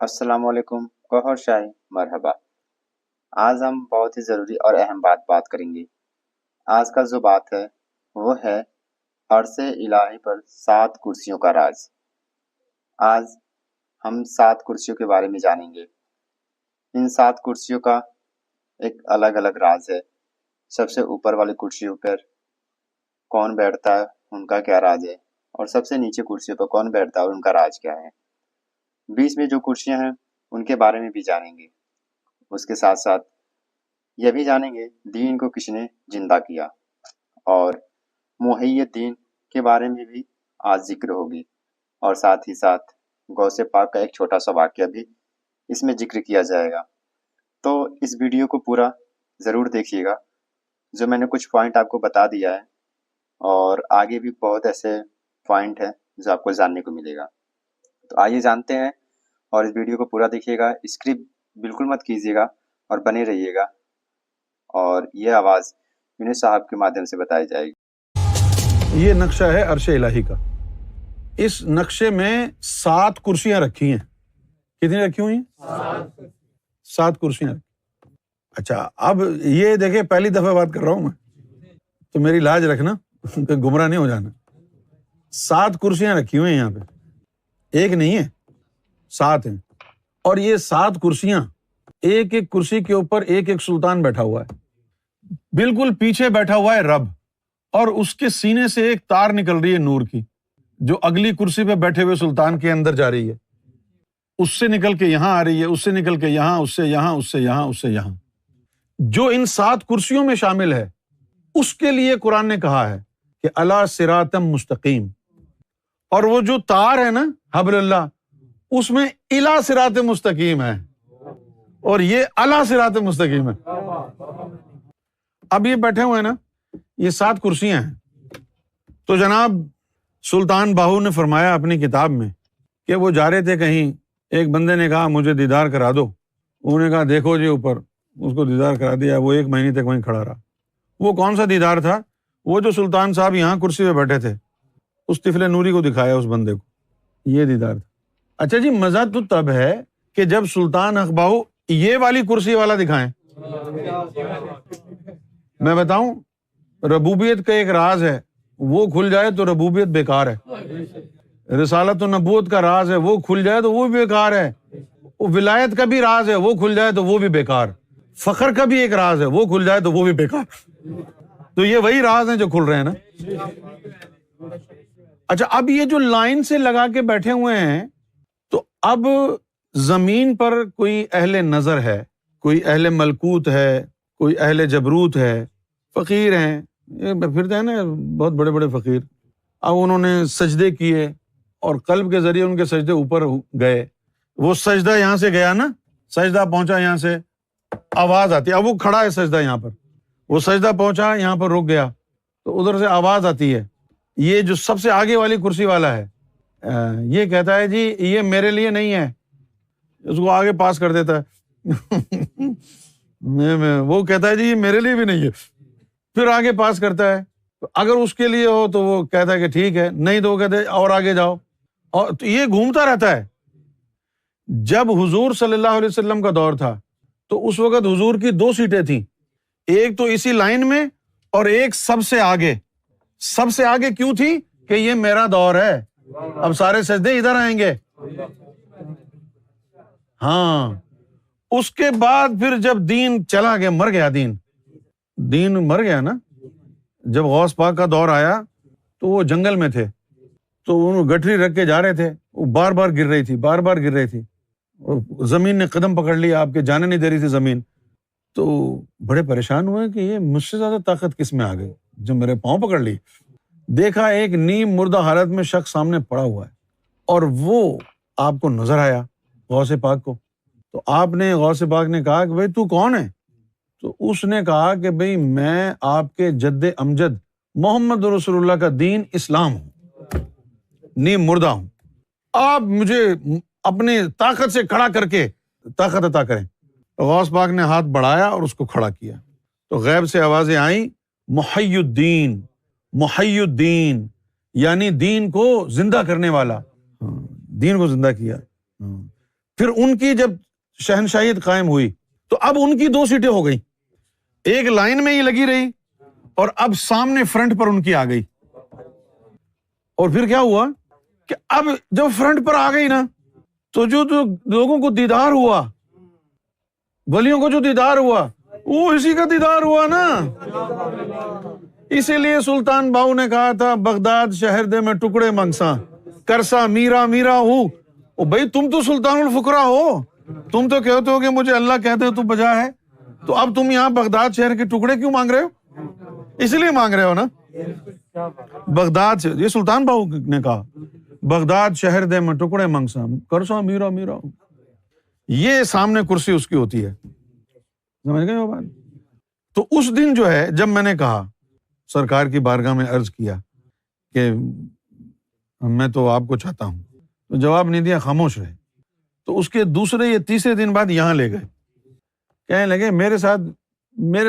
السلام علیکم، گوہر شاہی مرحبا۔ آج ہم بہت ہی ضروری اور اہم بات کریں گے۔ آج کا جو بات ہے وہ ہے عرش الہی پر 7 کرسیوں کا راز۔ آج ہم 7 کرسیوں کے بارے میں جانیں گے۔ ان 7 کرسیوں کا ایک الگ الگ راز ہے۔ سب سے اوپر والی کرسیوں پر کون بیٹھتا ہے، ان کا کیا راز ہے، اور سب سے نیچے کرسیوں پر کون بیٹھتا ہے اور ان کا راز کیا ہے۔ بیچ میں جو کرسیاں ہیں ان کے بارے میں بھی جانیں گے۔ اس کے ساتھ ساتھ یہ بھی جانیں گے دین کو کس نے زندہ کیا، اور محی الدین کے بارے میں بھی آج ذکر ہوگی، اور ساتھ ہی ساتھ غوث پاک کا ایک چھوٹا سا واقعہ بھی اس میں ذکر کیا جائے گا۔ تو اس ویڈیو کو پورا ضرور دیکھیے گا۔ جو میں نے کچھ پوائنٹ آپ کو بتا دیا ہے، اور آگے بھی بہت ایسے پوائنٹ ہیں جو آپ کو جاننے کو ملے گا۔ تو آئیے جانتے ہیں، اور اس ویڈیو کو پورا دیکھیے گا، اسکرپ بالکل مت کیجیے گا اور بنے رہیے گا، اور یہ آواز یونس صاحب کے مادھیم سے بتائی جائے گی۔ یہ نقشہ ہے عرش الہی کا۔ اس نقشے میں 7 کرسیاں رکھی ہیں۔ کتنی رکھی ہوئی ہیں؟ 7 کرسیاں۔ اچھا، اب یہ دیکھیں، پہلی دفعہ بات کر رہا ہوں میں، تو میری لاج رکھنا کہ گمراہ نہیں ہو جانا۔ 7 کرسیاں رکھی ہوئی ہیں یہاں پہ، ایک نہیں ہے، 7 ہیں۔ اور یہ 7 کرسیاں، ایک ایک کرسی کے اوپر ایک ایک سلطان بیٹھا ہوا ہے۔ بالکل پیچھے بیٹھا ہوا ہے رب، اور اس کے سینے سے ایک تار نکل رہی ہے نور کی، جو اگلی کرسی پہ بیٹھے ہوئے سلطان کے اندر جا رہی ہے۔ اس سے نکل کے یہاں آ رہی ہے، اس سے نکل کے یہاں، اس سے یہاں، اس سے یہاں، اس سے یہاں۔ جو ان 7 کرسیوں میں شامل ہے، اس کے لیے قرآن نے کہا ہے کہ الی صراط مستقیم، اور وہ جو تار ہے نا حبل اللہ، اس میں الی صراط مستقیم ہے، اور یہ الی صراط مستقیم ہے۔ اب یہ بیٹھے ہوئے ہیں نا، یہ 7 کرسیاں ہیں۔ تو جناب سلطان باہو نے فرمایا اپنی کتاب میں کہ وہ جا رہے تھے کہیں، ایک بندے نے کہا مجھے دیدار کرا دو۔ انہوں نے کہا دیکھو جی اوپر، اس کو دیدار کرا دیا۔ وہ 1 مہینے تک وہیں کھڑا رہا۔ وہ کون سا دیدار تھا؟ وہ جو سلطان صاحب یہاں کرسی پہ بیٹھے تھے، اس طفل نوری کو دکھایا اس بندے کو، یہ دیدار تھا۔ اچھا جی، مزہ تو تب ہے کہ جب سلطان حق باہو یہ والی کرسی والا دکھائیں۔ میں بتاؤں، ربوبیت کا ایک راز ہے، وہ کھل جائے تو ربوبیت بیکار ہے۔ رسالت و نبوت کا راز ہے، وہ کھل جائے تو وہ بھی بیکار ہے۔ ولایت کا بھی راز ہے، وہ کھل جائے تو وہ بھی بیکار۔ فخر کا بھی ایک راز ہے، وہ کھل جائے تو وہ بھی بیکار۔ تو یہ وہی راز ہیں جو کھل رہے ہیں نا۔ اچھا، اب یہ جو لائن سے لگا کے بیٹھے ہوئے ہیں، تو اب زمین پر کوئی اہل نظر ہے، کوئی اہل ملکوت ہے، کوئی اہل جبروت ہے، فقیر ہیں، یہ پھرتے ہیں نا بہت بڑے بڑے فقیر۔ اب انہوں نے سجدے کیے، اور قلب کے ذریعے ان کے سجدے اوپر گئے۔ وہ سجدہ یہاں سے گیا نا، سجدہ پہنچا یہاں سے، آواز آتی ہے۔ اب وہ کھڑا ہے سجدہ یہاں پر، وہ سجدہ پہنچا یہاں پر رک گیا، تو ادھر سے آواز آتی ہے۔ یہ جو سب سے آگے والی کرسی والا ہے، یہ کہتا ہے جی یہ میرے لیے نہیں ہے، اس کو آگے پاس کر دیتا ہے۔ وہ کہتا ہے جی یہ میرے لیے بھی نہیں ہے، پھر آگے پاس کرتا ہے۔ اگر اس کے لیے ہو تو وہ کہتا ہے کہ ٹھیک ہے، نہیں تو وہ کہتے ہیں اور آگے جاؤ، اور یہ گھومتا رہتا ہے۔ جب حضور صلی اللہ علیہ وسلم کا دور تھا تو اس وقت حضور کی 2 سیٹیں تھیں، ایک تو اسی لائن میں اور ایک سب سے آگے۔ سب سے آگے کیوں تھی؟ کہ یہ میرا دور ہے، اب سارے سجدے ادھر آئیں گے۔ ہاں، اس کے بعد پھر جب دین چلا گیا، مر گیا، دین مر گیا نا۔ جب غوث پاک کا دور آیا تو وہ جنگل میں تھے، تو انہوں گٹھری رکھ کے جا رہے تھے، وہ بار بار گر رہی تھی، زمین نے قدم پکڑ لیا، آپ کے جانے نہیں دے رہی تھی زمین۔ تو بڑے پریشان ہوئے کہ یہ مجھ سے زیادہ طاقت کس میں آ گئی جو میرے پاؤں پکڑ لی۔ دیکھا ایک نیم مردہ حالت میں شخص سامنے پڑا ہوا ہے، اور وہ آپ کو نظر آیا، غوث پاک کو۔ تو آپ نے، غوث پاک نے کہا کہ بھائی تو کون ہے؟ تو اس نے کہا کہ بھائی میں آپ کے جد امجد محمد رسول اللہ کا دین اسلام ہوں، نیم مردہ ہوں، آپ مجھے اپنے طاقت سے کھڑا کر کے طاقت عطا کریں۔ غوث پاک نے ہاتھ بڑھایا اور اس کو کھڑا کیا، تو غیب سے آوازیں آئیں، محی الدین، محی الدین، یعنی دین کو زندہ کرنے والا۔ دین کو زندہ کیا۔ پھر ان کی جب شہنشاہیت قائم ہوئی تو اب ان کی 2 سیٹیں ہو گئی، ایک لائن میں ہی لگی رہی اور اب سامنے فرنٹ پر ان کی آ گئی۔ اور پھر کیا ہوا کہ اب جب فرنٹ پر آ گئی نا تو جو لوگوں کو دیدار ہوا، ولیوں کو جو دیدار ہوا وہ اسی کا دیدار ہوا نا۔ اسی لیے سلطان باؤ نے کہا تھا بغداد شہر دے میں ٹکڑے منگساں کرسا میرا میرا ہوں۔ بھائی تم تو سلطان الفقراء ہو، تم تو کہتے ہو کہ مجھے اللہ کہتے ہو تو بجا ہے، تو اب تم یہاں بغداد شہر کے ٹکڑے کیوں مانگ رہے ہو؟ اس لیے مانگ رہے ہو نا بغداد سے، یہ سلطان باؤ نے کہا بغداد شہر دے میں ٹکڑے منگساں کرسا میرا میرا ہوں۔ یہ سامنے کرسی اس کی ہوتی ہے، سمجھ گئے وہ بات؟ تو اس دن جو ہے جب میں نے کہا سرکار کی بارگاہ میں عرض کیا کہ میں تو آپ کو چاہتا ہوں، تو جواب نہیں دیا، خاموش رہے۔ تو اس کے دوسرے یا تیسرے دن بعد یہاں لے گئے، کہنے لگے میرے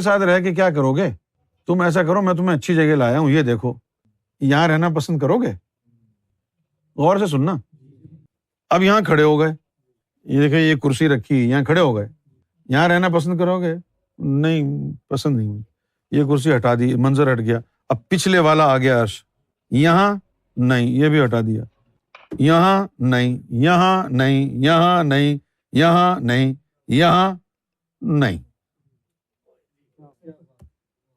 ساتھ رہ کے کیا کرو گے؟ تم ایسا کرو، میں تمہیں اچھی جگہ لایا ہوں، یہ دیکھو، یہاں رہنا پسند کرو گے؟ غور سے سننا۔ اب یہاں کھڑے ہو گئے، یہ دیکھیں یہ کرسی رکھی، یہاں کھڑے ہو گئے، یہاں رہنا پسند کرو گے؟ نہیں، پسند نہیں ہوئی، یہ کرسی ہٹا دی، منظر ہٹ گیا، اب پچھلے والا آ گیا عرش، یہاں نہیں، یہ بھی ہٹا دیا، یہاں نہیں، یہاں نہیں، یہاں نہیں، یہاں نہیں، یہاں نہیں،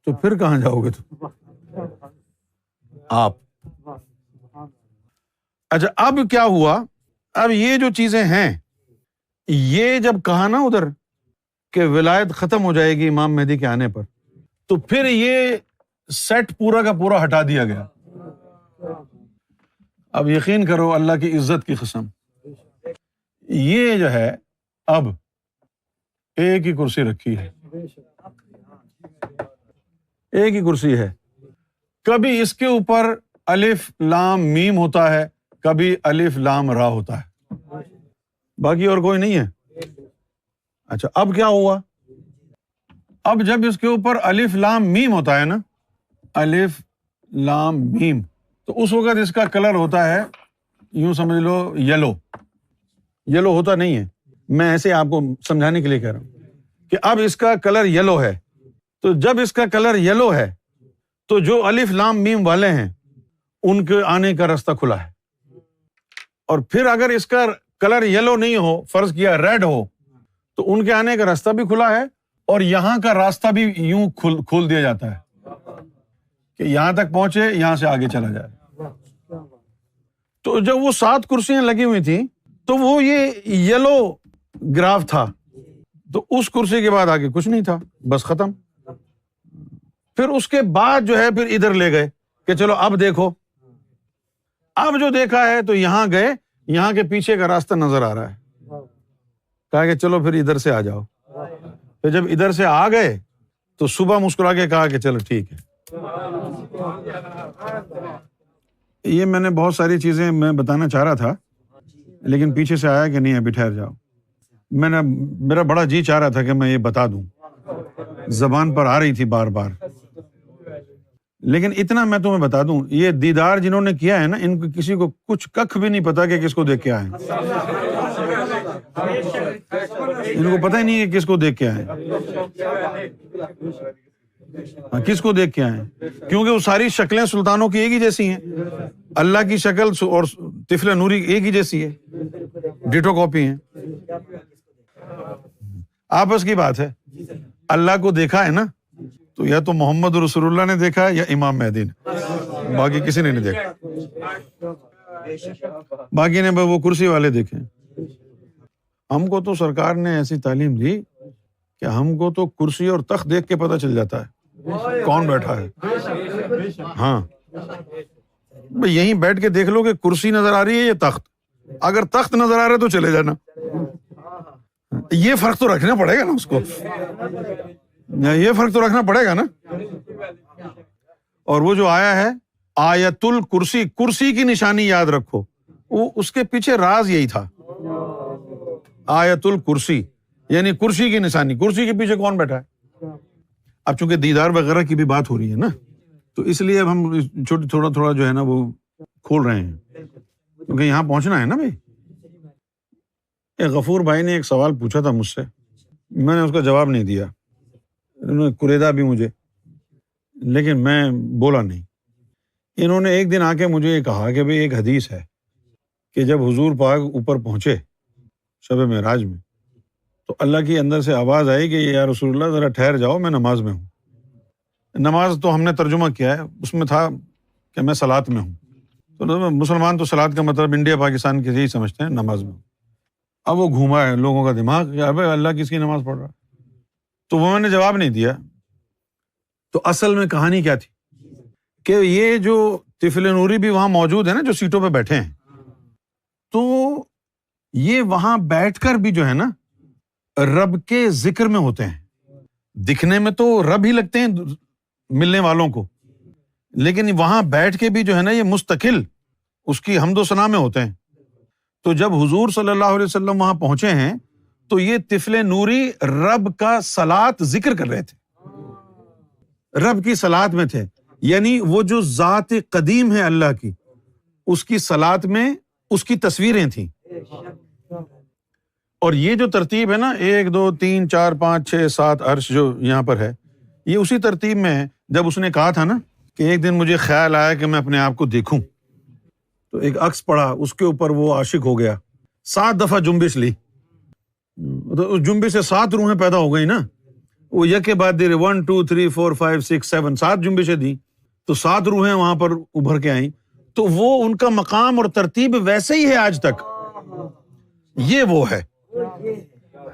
تو پھر کہاں جاؤ گے تم آپ؟ اچھا اب کیا ہوا؟ اب یہ جو چیزیں ہیں، یہ جب کہا نا ادھر کہ ولایت ختم ہو جائے گی امام مہدی کے آنے پر، تو پھر یہ سیٹ پورا کا پورا ہٹا دیا گیا۔ اب یقین کرو اللہ کی عزت کی قسم، یہ جو ہے اب ایک ہی کرسی رکھی ہے، ایک ہی کرسی ہے، کبھی اس کے اوپر الف لام میم ہوتا ہے، کبھی الف لام را ہوتا ہے، باقی اور کوئی نہیں ہے۔ اچھا اب کیا ہوا؟ اب جب اس کے اوپر الف لام میم ہوتا ہے نا، الف لام میم، تو اس وقت اس کا کلر ہوتا ہے، یوں سمجھ لو یلو ہوتا نہیں ہے، میں ایسے آپ کو سمجھانے کے لیے کہہ رہا ہوں کہ اب اس کا کلر یلو ہے، تو جب اس کا کلر یلو ہے تو جو الف لام میم والے ہیں ان کے آنے کا راستہ کھلا ہے، اور پھر اگر اس کا کلر یلو نہیں ہو، فرض کیا ریڈ ہو، تو ان کے آنے کا راستہ بھی کھلا ہے، اور یہاں کا راستہ بھی یوں کھول دیا جاتا ہے کہ یہاں تک پہنچے، یہاں سے آگے چلا جائے۔ تو جب وہ 7 کرسیاں لگی ہوئی تھیں تو وہ یہ یلو گراف تھا، تو اس کرسی کے بعد آگے کچھ نہیں تھا، بس ختم۔ پھر اس کے بعد جو ہے پھر ادھر لے گئے کہ چلو اب دیکھو، اب جو دیکھا ہے تو یہاں گئے، یہاں کے پیچھے کا راستہ نظر آ رہا ہے، کہا کہ چلو پھر ادھر سے آ جاؤ۔ پھر جب ادھر سے آ گئے تو صبح مسکرا کے کہا کہ چلو ٹھیک ہے۔ یہ میں نے بہت ساری چیزیں میں بتانا چاہ رہا تھا، لیکن پیچھے سے آیا کہ نہیں ابھی ٹھہر جاؤ، میرا بڑا جی چاہ رہا تھا کہ میں یہ بتا دوں، زبان پر آ رہی تھی بار بار، لیکن اتنا میں تمہیں بتا دوں، یہ دیدار جنہوں نے کیا ہے نا، ان کو کسی کو کچھ ککھ بھی نہیں پتا کہ کس کو دیکھ کے آئے، ان کو پتہ ہی نہیں کہ کس کو دیکھ کے آئے، کس کو دیکھ کے آئے، کیونکہ وہ ساری شکلیں سلطانوں کی ایک ہی جیسی ہیں، اللہ کی شکل اور طفل نوری ایک ہی جیسی ہے، ڈیٹو کاپی ہیں، آپس کی بات ہے۔ اللہ کو دیکھا ہے نا، تو یا تو محمد رسول اللہ نے دیکھا ہے یا امام مہدی نے، باقی کسی نے نہیں دیکھا، باقی نے وہ کرسی والے دیکھے۔ ہم کو تو سرکار نے ایسی تعلیم دی کہ ہم کو تو کرسی اور تخت دیکھ کے پتہ چل جاتا ہے کون بیٹھا ہے۔ ہاں بھئی یہیں بیٹھ کے دیکھ لو کہ کرسی نظر آ رہی ہے یا تخت، اگر تخت نظر آ رہا ہے تو چلے جانا، یہ فرق تو رکھنا پڑے گا نا اس کو، یہ فرق تو رکھنا پڑے گا نا۔ اور وہ جو آیا ہے آیت الکرسی، کرسی کی نشانی یاد رکھو، وہ اس کے پیچھے راز یہی تھا، آیت الکرسی یعنی کرسی کی نشانی، کرسی کے پیچھے کون بیٹھا ہے۔ اب چونکہ دیدار وغیرہ کی بھی بات ہو رہی ہے نا، تو اس لیے اب ہم تھوڑا جو ہے نا وہ کھول رہے ہیں، کیونکہ یہاں پہنچنا ہے نا بھائی۔ ایک غفور بھائی نے ایک سوال پوچھا تھا مجھ سے، میں نے اس کا جواب نہیں دیا، انہوں نے کریدا بھی مجھے، لیکن میں بولا نہیں۔ انہوں نے ایک دن آ کے مجھے یہ کہا کہ بھئی ایک حدیث ہے کہ جب حضور پاک اوپر پہنچے شب معراج میں تو اللہ کی اندر سے آواز آئی کہ یا رسول اللہ ذرا ٹھہر جاؤ، میں نماز میں ہوں۔ نماز تو ہم نے ترجمہ کیا ہے، اس میں تھا کہ میں صلاۃ میں ہوں، تو مسلمان تو صلاۃ کا مطلب انڈیا پاکستان کے یہی سمجھتے ہیں، نماز میں ہوں۔ اب وہ گھوما ہے لوگوں کا دماغ کہ ابے اللہ کس کی نماز پڑھ رہا ہے، تو وہ میں نے جواب نہیں دیا۔ تو اصل میں کہانی کیا تھی کہ یہ جو طفل نوری بھی وہاں موجود ہے نا، جو سیٹوں پہ بیٹھے ہیں، تو یہ وہاں بیٹھ کر بھی جو ہے نا رب کے ذکر میں ہوتے ہیں، دکھنے میں تو رب ہی لگتے ہیں ملنے والوں کو، لیکن وہاں بیٹھ کے بھی جو ہے نا یہ مستقل اس کی حمد و ثنا میں ہوتے ہیں۔ تو جب حضور صلی اللہ علیہ وسلم وہاں پہنچے ہیں تو یہ طفل نوری رب کا صلاۃ ذکر کر رہے تھے، رب کی صلاۃ میں تھے، یعنی وہ جو ذات قدیم ہے اللہ کی، اس کی صلاۃ میں اس کی تصویریں تھیں۔ اور یہ جو ترتیب ہے نا 1 2 3 4 5 6 7 عرش جو یہاں پر ہے، یہ اسی ترتیب میں ہے۔ جب اس نے کہا تھا نا کہ ایک دن مجھے خیال آیا کہ میں اپنے آپ کو دیکھوں، تو ایک عکس پڑا، اس کے اوپر وہ عاشق ہو گیا، 7 دفعہ جنبش لی، تو اس جنبش سے 7 روحیں پیدا ہو گئی نا، وہ یک کے بعد دے 1 2 3 4 5 6 7 7 جنبشیں دی، تو 7 روحیں وہاں پر ابھر کے آئیں، تو وہ ان کا مقام اور ترتیب ویسے ہی ہے آج تک، یہ وہ ہے۔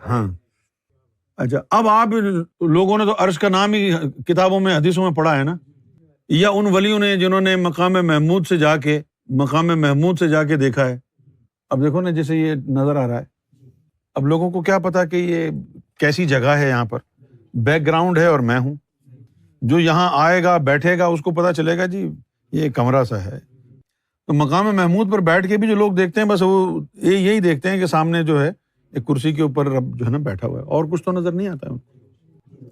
ہاں اچھا، اب آپ لوگوں نے تو عرش کا نام ہی کتابوں میں حدیثوں میں پڑھا ہے نا، یا ان ولیوں نے جنہوں نے مقام محمود سے جا کے دیکھا ہے۔ اب دیکھو نا جیسے یہ نظر آ رہا ہے، اب لوگوں کو کیا پتا کہ یہ کیسی جگہ ہے، یہاں پر بیک گراؤنڈ ہے اور میں ہوں، جو یہاں آئے گا بیٹھے گا اس کو پتا چلے گا جی یہ کمرہ سا ہے۔ تو مقام محمود پر بیٹھ کے بھی جو لوگ دیکھتے ہیں بس وہ یہی دیکھتے ہیں کہ سامنے جو ہے ایک کرسی کے اوپر رب جو ہے نا بیٹھا ہوا ہے، اور کچھ تو نظر نہیں آتا ہے۔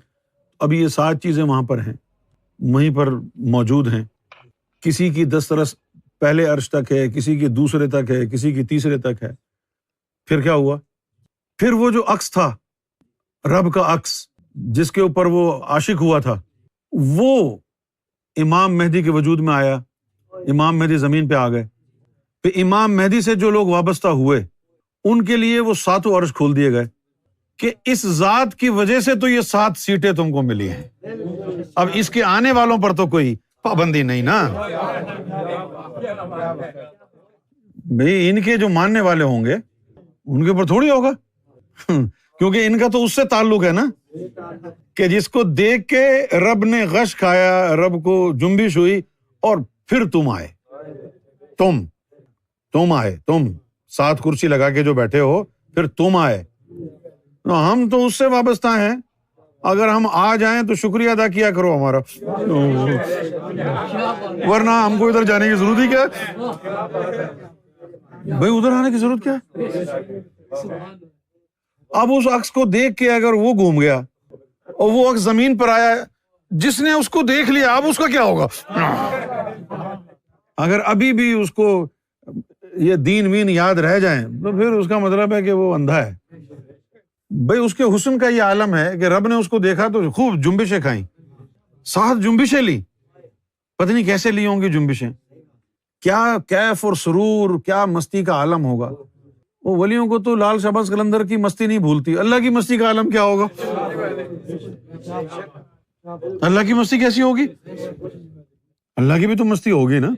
اب یہ 7 چیزیں وہاں پر ہیں، وہیں پر موجود ہیں، کسی کی دسترس پہلے عرش تک ہے، کسی کی دوسرے تک ہے، کسی کی تیسرے تک ہے۔ پھر کیا ہوا؟ پھر وہ جو عکس تھا رب کا عکس جس کے اوپر وہ عاشق ہوا تھا، وہ امام مہدی کے وجود میں آیا، امام مہدی زمین پہ آ گئے، پھر امام مہدی سے جو لوگ وابستہ ہوئے ان کے لیے وہ 7 عرش کھول دیے گئے کہ اس ذات کی وجہ سے تو یہ 7 سیٹیں تم کو ملی ہیں، اب اس کے آنے والوں پر تو کوئی پابندی نہیں نا بھئی، ان کے جو ماننے والے ہوں گے ان کے اوپر تھوڑی ہوگا کیونکہ ان کا تو اس سے تعلق ہے نا کہ جس کو دیکھ کے رب نے غش کھایا، رب کو جنبش ہوئی، اور پھر تم آئے، تم آئے، تم 7 کرسی لگا کے جو بیٹھے ہو، پھر تم آئے۔ ہم تو اس سے وابستہ ہیں، اگر ہم آ جائیں تو شکریہ ادا کیا کرو ہمارا، ورنہ ہم کو ادھر جانے کی ضرورت ہی کیا ہے بھائی، ادھر آنے کی ضرورت کیا ہے؟ اب اس عکس کو دیکھ کے اگر وہ گھوم گیا اور وہ عکس زمین پر آیا، جس نے اس کو دیکھ لیا اب اس کا کیا ہوگا؟ اگر ابھی بھی اس کو یہ دین وین یاد رہ جائیں تو پھر اس کا مطلب ہے کہ وہ اندھا ہے بھائی۔ اس کے حسن کا یہ عالم ہے کہ رب نے اس کو دیکھا تو خوب جنبشیں کھائیں، 7 جنبشیں لی، پتہ نہیں کیسے لی ہوں گی جنبشیں، کیا کیف اور سرور، کیا مستی کا عالم ہوگا۔ وہ ولیوں کو تو لال شہباز قلندر کی مستی نہیں بھولتی، اللہ کی مستی کا عالم کیا ہوگا؟ اللہ کی مستی کیسی ہوگی؟ اللہ کی بھی تو مستی ہوگی نا۔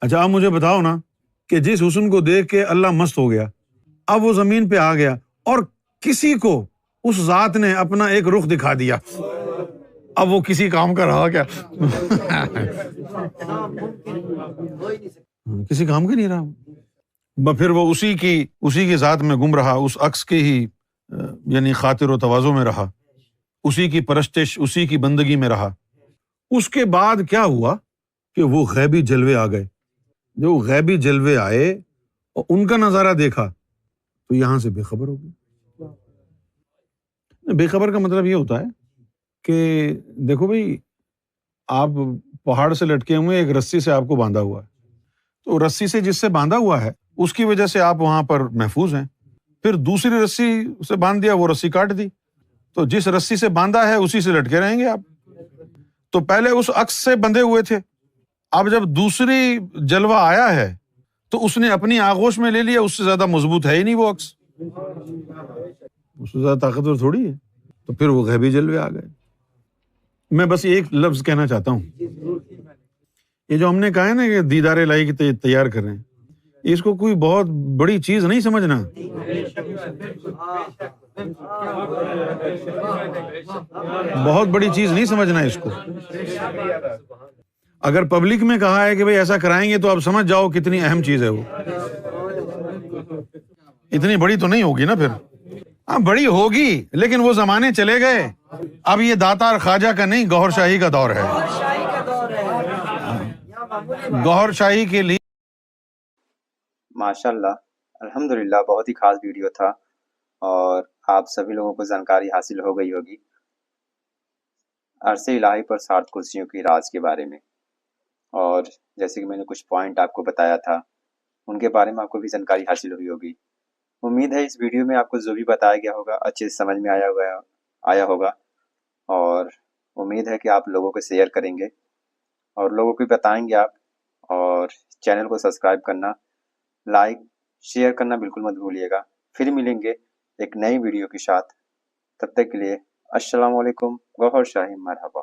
اچھا آپ مجھے بتاؤ نا کہ جس حسن کو دیکھ کے اللہ مست ہو گیا، اب وہ زمین پہ آ گیا اور کسی کو اس ذات نے اپنا ایک رخ دکھا دیا، اب وہ کسی کام کا رہا کیا؟ کسی کام کا نہیں رہا، پھر وہ اسی کی ذات میں گم رہا، اس عکس کے ہی یعنی خاطر و تواضع میں رہا، اسی کی پرستش، اسی کی بندگی میں رہا۔ اس کے بعد کیا ہوا کہ وہ غیبی جلوے آ گئے، جو غیبی جلوے آئے اور ان کا نظارہ دیکھا تو یہاں سے بے خبر ہو گیا۔ بے خبر کا مطلب یہ ہوتا ہے کہ دیکھو بھائی، آپ پہاڑ سے لٹکے ہوئے، ایک رسی سے آپ کو باندھا ہوا ہے، تو رسی سے جس سے باندھا ہوا ہے اس کی وجہ سے آپ وہاں پر محفوظ ہیں، پھر دوسری رسی سے باندھ دیا، وہ رسی کاٹ دی، تو جس رسی سے باندھا ہے اسی سے لٹکے رہیں گے آپ۔ تو پہلے اس عکس سے بندھے ہوئے تھے، اب جب دوسری جلوہ آیا ہے تو اس نے اپنی آغوش میں لے لیا، اس سے زیادہ مضبوط ہے ہی نہیں وہ عکس، اس سے زیادہ طاقتور تھوڑی ہے، تو پھر وہ غیبی جلوے آ گئے۔ میں بس ایک لفظ کہنا چاہتا ہوں، یہ جو ہم نے کہا ہے نا کہ دیدار الہی کی تیار کر رہے ہیں، اس کو کوئی بہت بڑی چیز نہیں سمجھنا۔ بہت بڑی چیز نہیں سمجھنا اس کو۔ اگر پبلک میں کہا ہے کہ بھئی ایسا کرائیں گے تو آپ سمجھ جاؤ کتنی اہم چیز ہے وہ، اتنی بڑی تو نہیں ہوگی نا پھر۔ ہاں بڑی ہوگی، لیکن وہ زمانے چلے گئے، اب یہ داتا اور خواجہ کا نہیں، گوہر شاہی کا دور ہے۔ گوہر شاہی کے لیے ماشاءاللہ، الحمدللہ بہت ہی خاص ویڈیو تھا، اور آپ سبھی لوگوں کو جانکاری حاصل ہو گئی ہوگی عرش الہی پر 7 کرسیوں کی راز کے بارے میں، اور جیسے کہ میں نے کچھ پوائنٹ آپ کو بتایا تھا ان کے بارے میں آپ کو بھی جانکاری حاصل ہوئی ہوگی۔ امید ہے اس ویڈیو میں آپ کو جو بھی بتایا گیا ہوگا اچھے سے سمجھ میں آیا ہوگا، اور امید ہے کہ آپ لوگوں کو شیئر کریں گے اور لوگوں کو بتائیں گے آپ، اور چینل کو سبسکرائب کرنا، لائک، شیئر کرنا بالکل مت بھولیے گا۔ پھر ملیں گے ایک نئی ویڈیو کے ساتھ، تب تک کے لیے السلام علیکم، گوہر شاہی مرحبا۔